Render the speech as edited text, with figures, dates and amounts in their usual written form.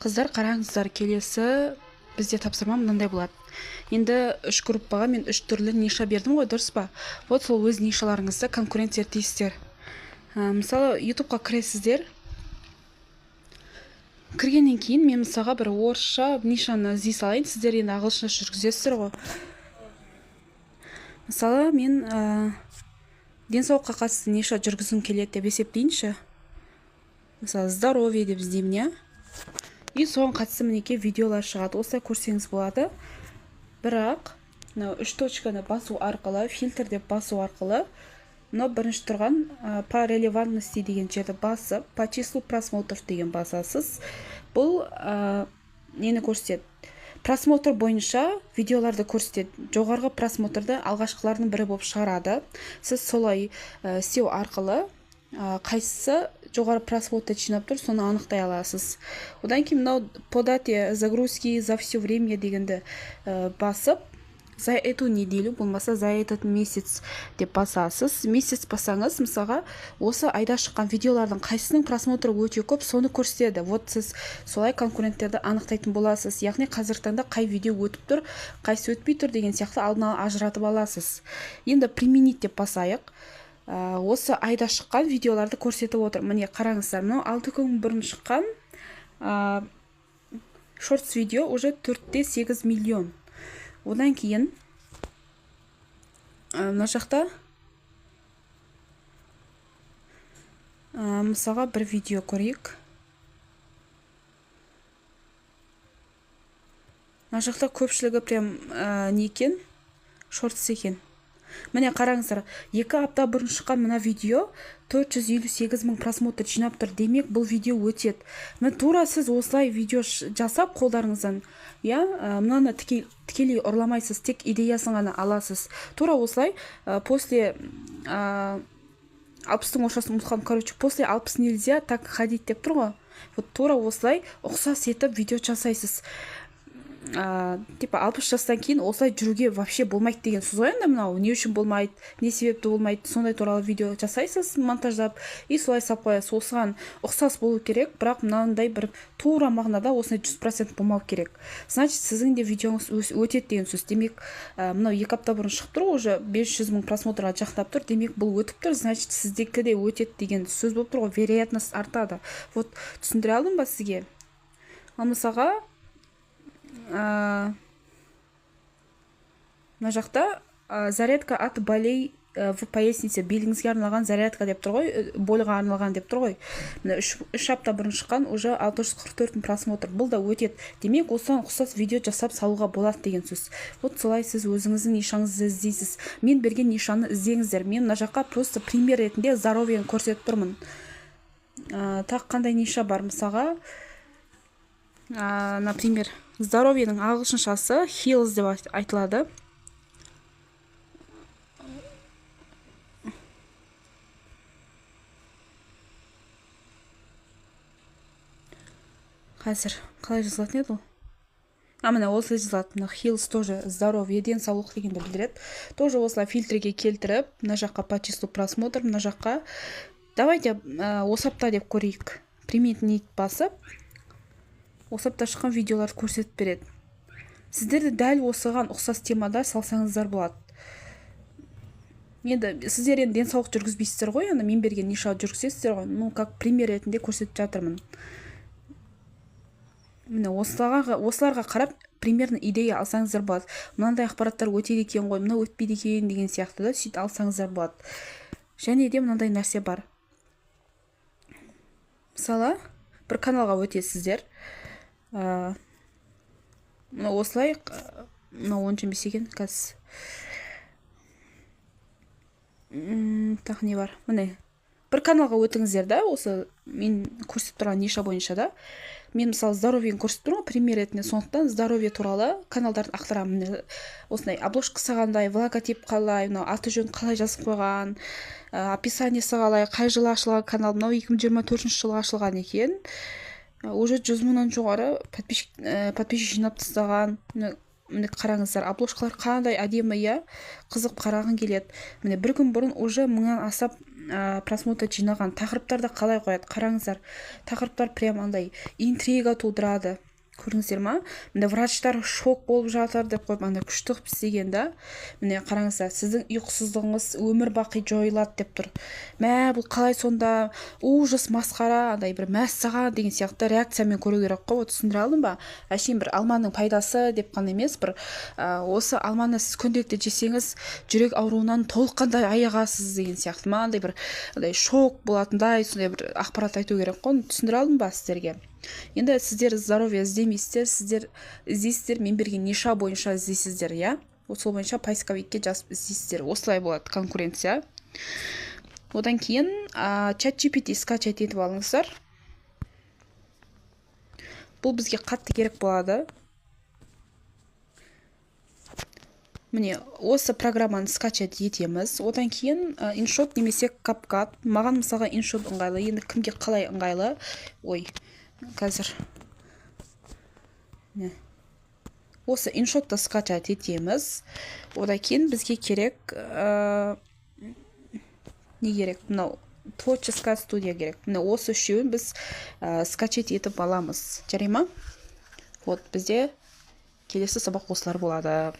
Қыздар, қараңыздар, келесі бізде тапсырма мынандай болады. Енді 3 группаға мен 3 түрлі ниша бердім ғой, дұрыс па? Вот сол өз нишаларыңызды конкурент зерттейсіздер. Мысалы, ютубқа кіресіздер. Кіргеннен кейін мен мысалға бір орысша нишаны іздей салайын, сіздер енді ағылшынша жүргізесіздер ғой. Мысалы, мен денсаулыққа қатысты ниша жүргізгім келеді деп есептейінші. Мысалы, здоровье деп іздеймін, иә? И соған қатысты мінеке видеолар шығады. Осылай көрсеңіз болады. Бірақ, 3 точканы басу арқылы, фильтр деп басу арқылы, бірінші тұрған по релевантности деген жерді басып, по числу просмотров деген басасыз. Бұл нені көрсетеді? Просмотр бойынша видеоларды көрсетеді. Жоғарғы просмотрды алғашқылардың бірі болып шығарады. Сіз солай SEO арқылы қайсысы жоғары просмотр жинап тұр, соны анықтай аласыз. Одан кейін мынау по дате загрузки за все время дегенді басып, за эту неделю, болмаса за этот месяц деп басасыз. Месяц басаңыз, мысалға, осы айда шыққан видеолардың қайсының просмотры өте көп, соны көрсетеді. Вот сіз солай конкуренттерді анықтайтын боласыз. Яғни қазіргі таңда қай видео өтіп тұр, қайсы өтпей тұр деген сияқты алдын ала ажыратып аласыз. Енді применить деп басайық. Осы айда шыққан видеоларды көрсетіп отыр. Міне қараңыздар, мынау 6 күн бұрын шыққан шортс видео уже 4,8 миллион. Одан кейін мына жақта мысалға бір видео көрейік. Мына жақта көпшілігі прям не екен? Шортс екен. Міне қараңыздар, 2 апта бұрын шыққан мына видео 458 мың просмотр жинап тұр. Демек, бұл видео өтеді. Мен тура сіз осылай видео жасап қолдарыңыздан, мынаны тікелей ұрламайсыз, тек идеясын ғана аласыз. Тура осылай после 60-тың оршасын ұмытқам, после 60 нельзя так ходить деп тұр ғой. Вот тура осылай ұқсас етіп видео жасайсыз. Типа 60 жастан кейін осылай жүруге вообще болмайды деген сөз ғой. Енді мынау не үшін болмайды, не себепті болмайды, сондай туралы видео жасайсыз, монтаждап, и солай сап қоясыз. Осыған ұқсас болу керек, бірақ мынандай бір тура мағынада осындай 100% болмау керек. Значит, сіздің де видеоңыз өтеді деген сөз. Демек, мынау 2 апта бұрын шығып тұр, уже 500 мың просмотрға жақтап тұр. Демек, бұл өтіп тұр, значит, сіздікі де өтеді деген сөз болып тұр ғой, вероятность артады. Вот, түсіндіре алдым ба сізге? Ал мысалға мына жақта зарядка от болей в пояснице, беліңізге арналған зарядка деп тұр ғой, больға арналған деп тұр ғой. 3 апта бұрын шыққан уже 644 мың просмотр. Бұл да өтеді. Демек, осыған ұқсас видео жасап салуға болады деген сөз. Вот солай сіз өзіңіздің нишаңызды іздейсіз. Мен берген нишаны іздеңіздер. Мен мына жаққа просто пример ретінде здоровьені көрсетіп тұрмын. Тақ қандай ниша бар мысалға? Например, здоровьенің ағылшыншасы heals деп айтылады. Қазір қалай жазылатын еді ол? Міне осылай жазылады. Heals тоже здоровье, денсаулық дегенді білдіреді. Тоже осылай фильтрге келтіріп, мына жаққа по числу просмотр, мына жаққа. Давайте осы апта деп көрейік. Применить басып, осы апта шыққан видеоларды көрсетіп береді. Сіздерді дәл осыған ұқсас темада салсаңыздар болады. Енді сіздер енді денсаулық жүргізбейсіздер ғой, мен берген ниша жүргізесіздер ғой. Как пример ретінде көрсетіп жатырмын. Міне осыларға қарап примерно идея алсаңыздар болады. Мынандай ақпараттар өтеді екен ғой, мына өтпейді екен деген сияқты да сөйтіп алсаңыздар болады. Және де мынандай нәрсе бар. Мысалы, бір каналға өтесіздер. Осылай, 15 екен қазір. Так, не бар? Міне, бір каналға өтіңіздер да, осы мен көрсетіп тұрған ниша бойынша да. Мен мысалы здоровьені көрсетіп тұрмын, пример ретінде, сондықтан здоровье туралы каналдарын ақтырамын. Осындай обложкасы қандай, логотип қалай, аты жөн қалай жазып қойған, описаниесі қалай, қай жылы ашылған канал, мынау 2024 жылы ашылған екен. Уже 100 мыңнан жоғары подписчик жинап тастаған. Міне қараңыздар, обложкалар қандай әдемі, қызық қарағың келеді. Міне бір күн бұрын уже 1000-нан асап просмотр жинаған тақырыптарды қалай қояды қараңыздар. Тақырыптар прям андай интрига тудырады. Көрдіңіздер ма? Міне врачтар шок болып жатыр деп қойып андай күшті қылып істеген да. Міне қараңыздар, сіздің ұйқысыздығыңыз өмір бақи жойылады деп тұр. Мә, бұл қалай сонда? Ужас, масқара, андай бір мәссаған деген сияқты реакциямен көру керек қой. Түсіндіре алдым ба? Әшейін бір алманың пайдасы деп қана емес, бір осы алманы сіз күнделікті жесеңіз, жүрек ауруынан толыққандай айығасыз деген сияқты ма? Андай бір шок болатындай сондай бір ақпарат айту керек қой. Түсіндіре алдым ба сіздерге? Енді сіздер здоровье іздемейсіздер, сіздер іздейсіздер, мен берген ниша бойынша іздейсіздер, иә? Сол бойынша поисковикке жазып іздейсіздер. Осылай болады конкуренция. Одан кейін ChatGPT скачать етіп алыңыздар. Бұл бізге қатты керек болады. Міне, осы программаны скачать етеміз. Одан кейін InShot немесе CapCut. Маған мысалға InShot ыңғайлы. Енді кімге қалай ыңғайлы? Ой, қазір осы InShot'ты скачать етеміз. Одан кейін бізге керек не керек? Мынау творческая студия керек. Міне осы үшеуін біз скачать етіп аламыз. Жарай ма? Вот бізде келесі сабақ осылар болады.